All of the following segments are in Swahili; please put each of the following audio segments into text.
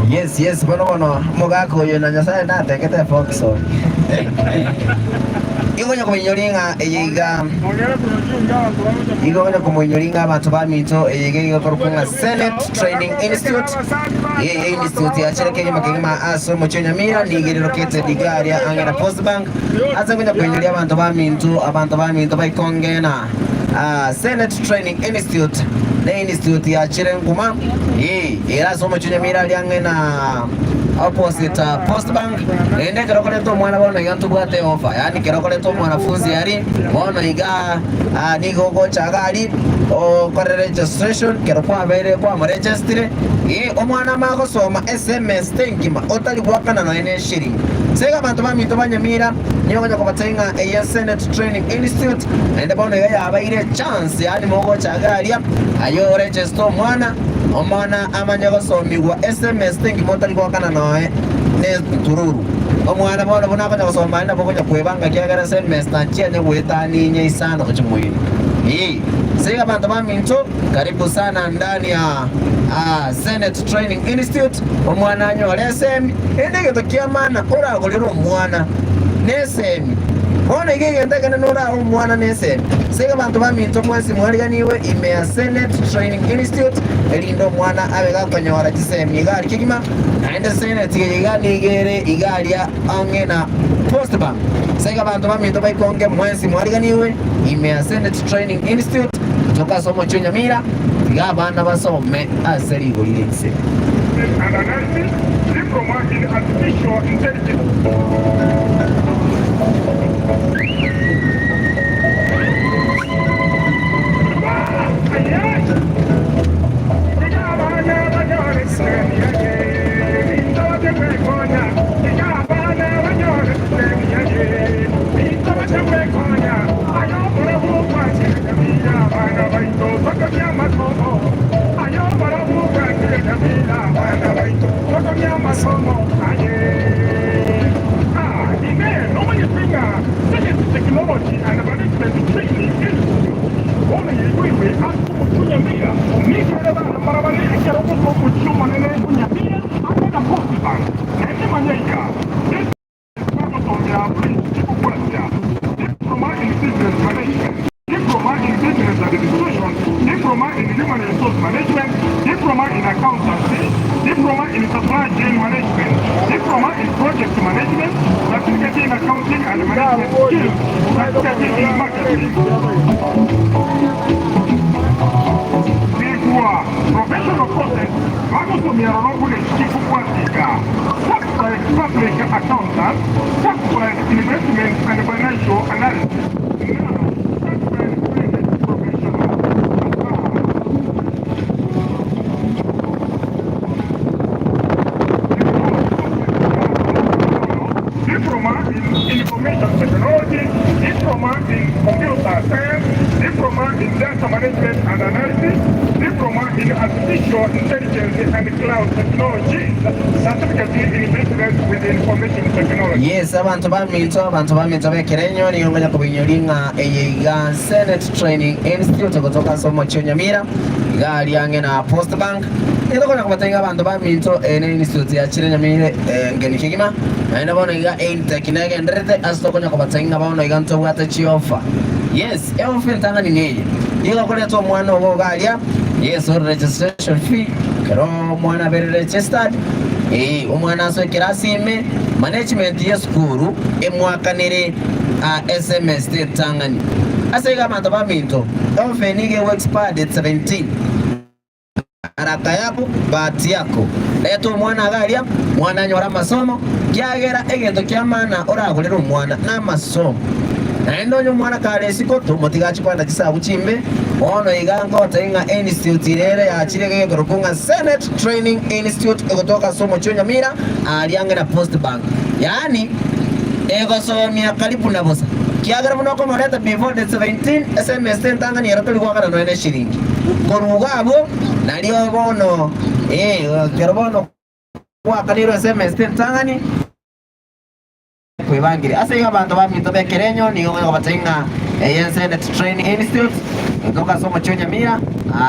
Yes, bueno, mogako yo na nyasaye na tekete Foxon. Igonya kuminyoringa eyiga. Igonya kuminyoringa abantu bamito eyiga korukunga Senate Training Institute. Institute ya chireke makima aso muchonya mira nigiri located digaria angera Post Bank. Azagonya kuminyoria abantu bamito baikongena. Senate Training Institute. The institute ya chirenguma. Era so muchonya mira liangena opposite Post Bank. Ende kerokole to mwana bona yantu bwate offer. Yani kerokole to mwanafunzi yari bona iga nigogo chagari o kwa registration kerokwa bere kwa register omwana mako soma SMS tenkima otali kwakana no ene shilling sega bantu bamito banyamira nyogonya kubatenga a Senate Training Institute ende bona yaba ile chance yani mogo chagaria ayo register omwana amanyago somiwa SMS tenkima otali kwakana no ne tururu omwana bona bona kanya kusoma ina bokonya kwebanga kyagara semester chene wetani nye isana kuchimwini sega bantu baminto karibu sana ndani ya Senate Training Institute omwana anyole SM endege tokiamana ora golero omwana nesemi bona igenge ndagana nora omwana nesemi sega bantu baminto mwasi mwaliganiwe ime Senate Training Institute elindo mwana abega konyora kisemi gari kigima aende Senate yiganigere igalia angena Post Bank sega bantu bamito baikonge mwasi mwaliganiwe ime Senate Training Institute toka somo chunya mira gabana basome aseri golirese analysis diploma in artificial intelligence. Technology and management training diploma in business management, diploma in business administration, diploma in human resource management, diploma in accountancy, diploma in supply chain management, diploma in project management, certificate in accounting and management skills, certificate in marketing. Professional courses, vamos a mirar algo de tipo práctica. Certified public accountant, certified investment and financial analysis. Diploma in information technology, diploma in computer science, diploma in data management and analysis, diploma in artificial intelligence and cloud technology, certificate in business with information technology. Yes, abantu bamito bekerenyo ni ngonya kubinyolinga eyiga Senate Training Institute kutoka somo Chonyamira gali yange na Post Bank ndokonya kubatenga abantu bamito ene institute ya Chonyamire ngeni kigima na bona iga technique ndrete astokonya kubatenga bona iga ntobwata chiofa. Yes, offer ntanga ni neye iga kole to mwana wo galia. Yes, or registration fee kero mwana bere registered umwana so kirasime management ya skuru emwakanire SMS tangani asega abantu baminto offer nige works pad 17 araka yako bahati yako leto mwana galia mwana nyora masomo kyagera egento kyamana oragulira mwana na masomo naendo nyo mwana kale siko tumotigachi kwanda kisabu chimbe ono igango tenga institute rere ya chirege kurukunga Senate Training Institute kutoka somo Chonyamira aliange na Post Bank yani ego somia karibu na bosa kiagara muno ko moreta before the 17 SMS tanga ni ratoli kwa kana no ene shilingi korugabo nalio bono kerobono kwa kaniro SMS tanga ni kwebangire ase abantu bamito bekerenyo ni ngo batenga Senate Training Institute kutoka somo chonyamira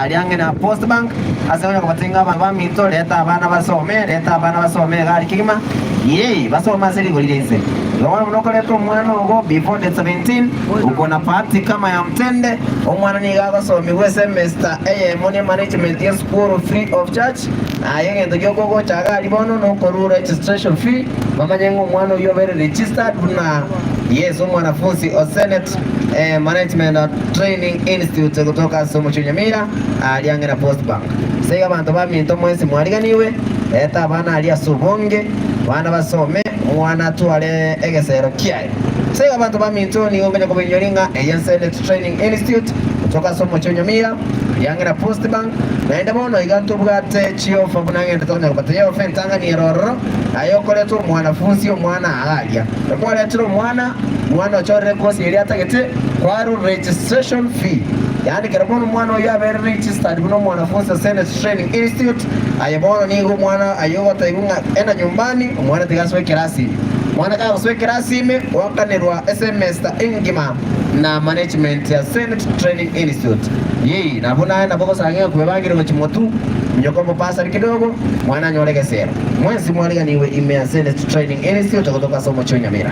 aliange na Post Bank asaona kubatinga baba mito leta abana basome gari kima yeye basoma zili golileze Lwana mnoko leto umwana ugo before the 17 uko na party kama ya mtende umwana ni gaga so miwe semester money management ya school free of charge ayenge ndojo gogo chaga libono no koru registration fee mama nyengo umwana uyo very registered na yes mwanafunzi o Senate Management Training Institute kutoka somo chonyamira aliange na Post Bank sega abantu baminto mwezi mwaliganiwe eta abana ali asubonge bana basome mwana tuale egesero kiai sega abantu baminto ni ngomenya kubinyolinga Senate Training Institute kutoka somo chonyamira yange na Post Bank naenda bono iganto bwate chiofa bunangenda tonya kubatayo fentanga ni rororo ayokole tu mwanafunzi omwana alia kwa letro mwana chore kosi ili atagete kwa registration fee yani karabono mwana oyo abere registered buno mwanafunzi Senate Training Institute ayebono nigo mwana ayo taigunga enda nyumbani mwana tigaswe kirasi mwana kaswe kirasi me wakanirwa SMS ta ingima na management ya Senate Training Institute yeye nabona na boko sange kubangire ngo chimotu nyokombo pasari kidogo mwana nyoleke sera mwenzi mwaliga niwe ime Senate Training Institute kutoka somo chonyamira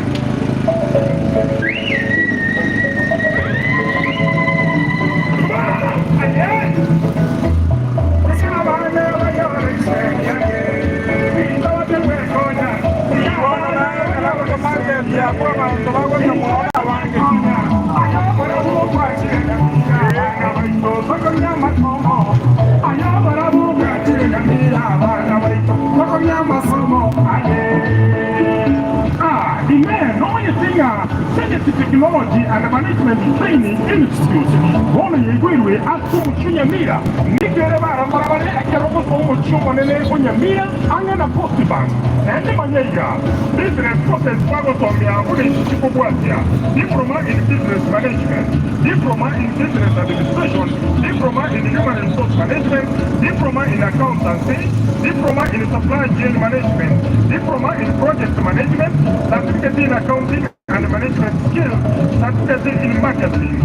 Technology and Management Training Institute. Bona yegwirwe asumu chunyamira. Nikere bara marabare akero somo chumonele kunyamira angena Post Bank. Ende manyega. Business process pago tomia kule chikubwatia. Diploma in Business Management, Diploma in Business Administration, Diploma in Human Resource Management, Diploma in Accountancy, Diploma in Supply Chain Management, Diploma in Project Management, Certificate in Accounting and Management Skills, Certificate in Marketing.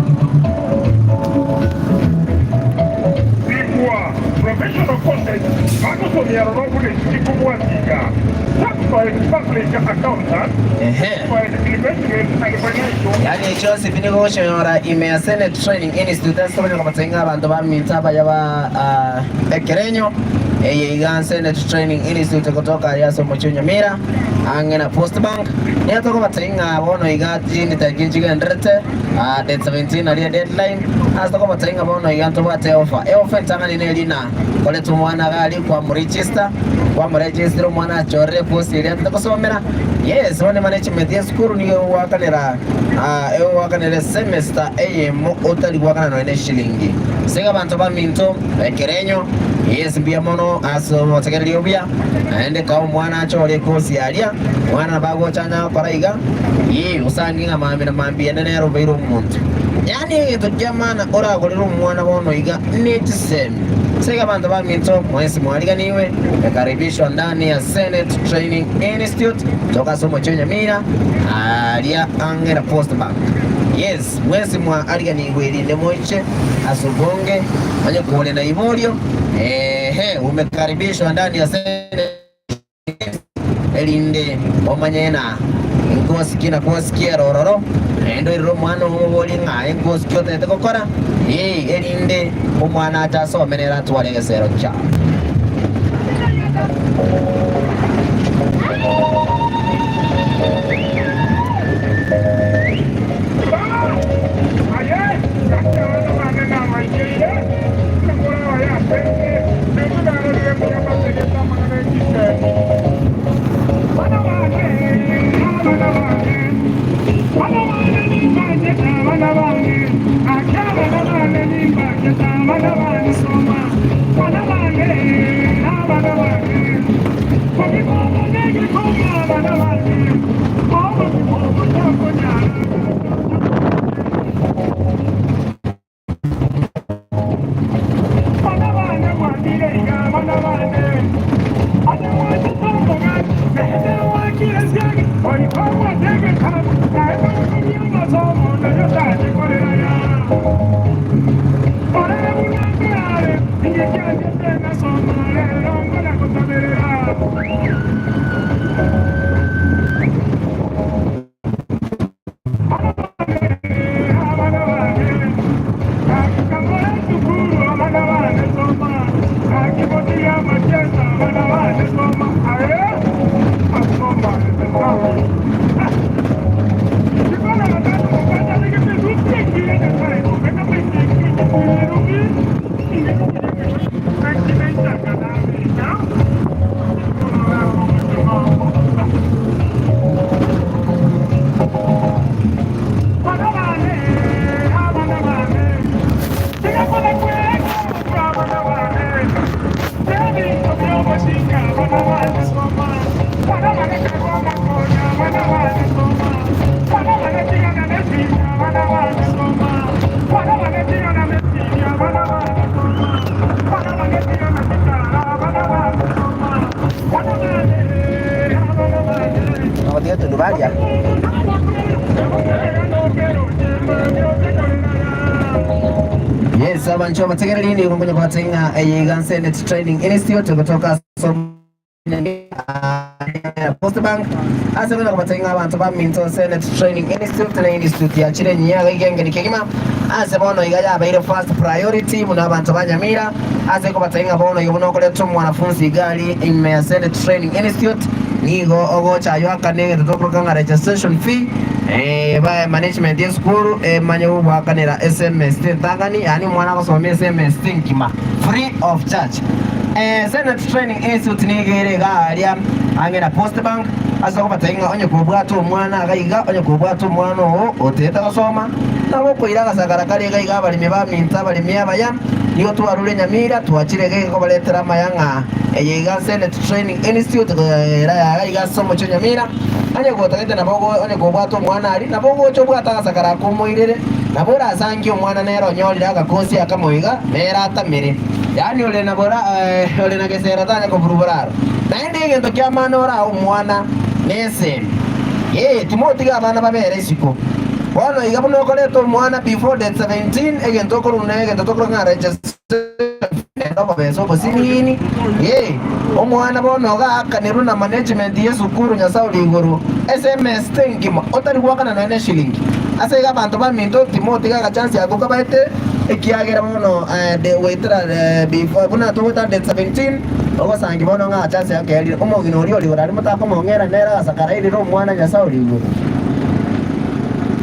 Professional courses, Magotomia Robule Chikubwatika, Certified Public Accountant, Certified Investment and Financial. Yani Joseph niko shora ime Senate Training Institute somo kubatinga abantu bamitaba yaba ekerenyo igan Senate Training Institute kutoka ya somo chonyamira angena Post Bank yato kubatinga bono igati ni takinjiga ndrete date 17 ali deadline hasta kubatinga bono iganto bate offer tanga ni nelina kole tumwana gali kwa mregister mwana chore post ile atakosomera yes one management ya school ni wakanira semester mo otali wakana no ene shilingi sega bantu baminto ekerenyo yes bia mono aso motegereri obia ende ka mwana chore kosi alia mwana bago chanya paraiga usanginga mambi ene ro beiro muntu yani to jamana ora golero mwana bono iga netsem sega bantu baminto mwesi mwaliga niwe karibishwa ndani ya Senate Training Institute toka somo chonyamira alia angera Post Bank yes mwesi mwa aliga niwe linde moiche asubonge manye kuole na ivolio umekaribishwa ndani ya Senate elinde omanyena ngosi kina kosikia rororo endo iro mwana umuboli nga ngosi kyote tekokora elinde omwana atasomenera tuwalegesero cha Come on, yetu Dubaria. Yes, abantu bategerelini ngoja kuwatenga Eyigan Senate Training Institute kutoka Postbank. Asa kuna kuwatenga abantu ba Minto Senate Training Institute na institute ya chile nyaga igenge nikigima. Asa bono igaya abaire first priority muna abantu banyamira. Asa kuwatenga bono yobono koleto mwanafunzi gali in Senate Training Institute nigo ogo chayo akane tutokanga registration fee ba management ya school manyo wakanira SMS tangani yani mwana kusomea SMS thinkima free of charge. Senate Training Institute nigere galia angena Postbank asa kubatenga onye kubwato mwana agaiga onye kubwato mwana oteta kusoma nabo koiraga sagara kali gaiga bali meba minta bali miabaya niyo tuarule nyamira tuachire gege ko baletera mayanga Eyigan Senate Training Institute era gaiga somo cyo nyamira anye gotagete nabogo onye kubwato mwana ali nabogo cyo bwata sagara ko moirere nabora asangi omwana nero nyolira agakosi akamoiga nera atamire yani ole nabora ole nagesera tanya ko buruburaro naende gento kya manora omwana nese Timothy abana babere isiko bono iga buno koleto mwana before that 17 egento ko runege to ko ngara register ndo beso bosinini omwana bono ga kaniru na management yesukuru nya Saudi iguru SMS tengima otari gwakana na shilling ase ga bantu ba Minto Timothy ga chance ya kuka baite ekiagera bono de waiter before buna to that 17 ogo sangi bono nga chance ya keri omogino oli orari mutako mongera nera sakara iri ro mwana nya Saudi iguru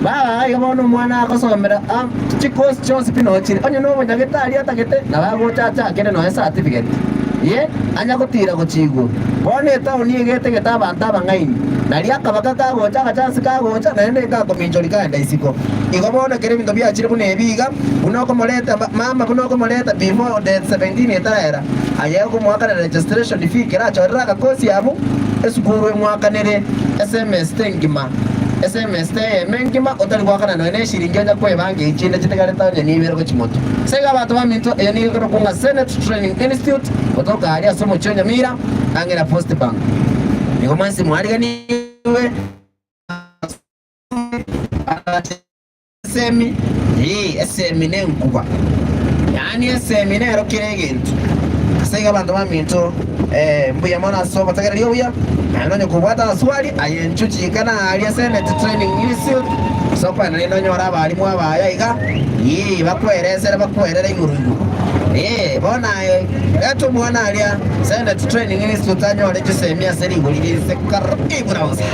ba bono mwana akosomera chikos chonse pino chiri onye no nyageta atagete na bago chacha kene no certificate anya gutira guchigo bone tauni igete geta bantu abangaini nari akabaka kagocha gachansi kagocha naende kakominjori kaenda isiko igo bono kere bintu bya chiri bune biga unoko moleta mama bunoko moleta before the 17 etara aye ko mwaka na registration fee kera chorera ka kosi yabu esukuru mwaka nere SMS tengima SMS mengima otari gwakana no ene shiringi nya kwe bangi ichinde chitegareta nya nibero ko chimoto sega abantu ba Minto yani ko kunga Senate Training Institute kutoka alia somo chonya mira angena Postbank niko mansi mwali ganiwe semi nenkuba yani semi nero kiregentu sega abantu ba Minto mbuya mwana soba tagari yoya anonye kubwata swali ayenchuchi kana alia Senate Training Institute sopa na nino nyora bali mwa baya iga bakwerera irurugu bona eto mwana alia Senate Training Institute anyore chisemia seri gulire sekar ibrausa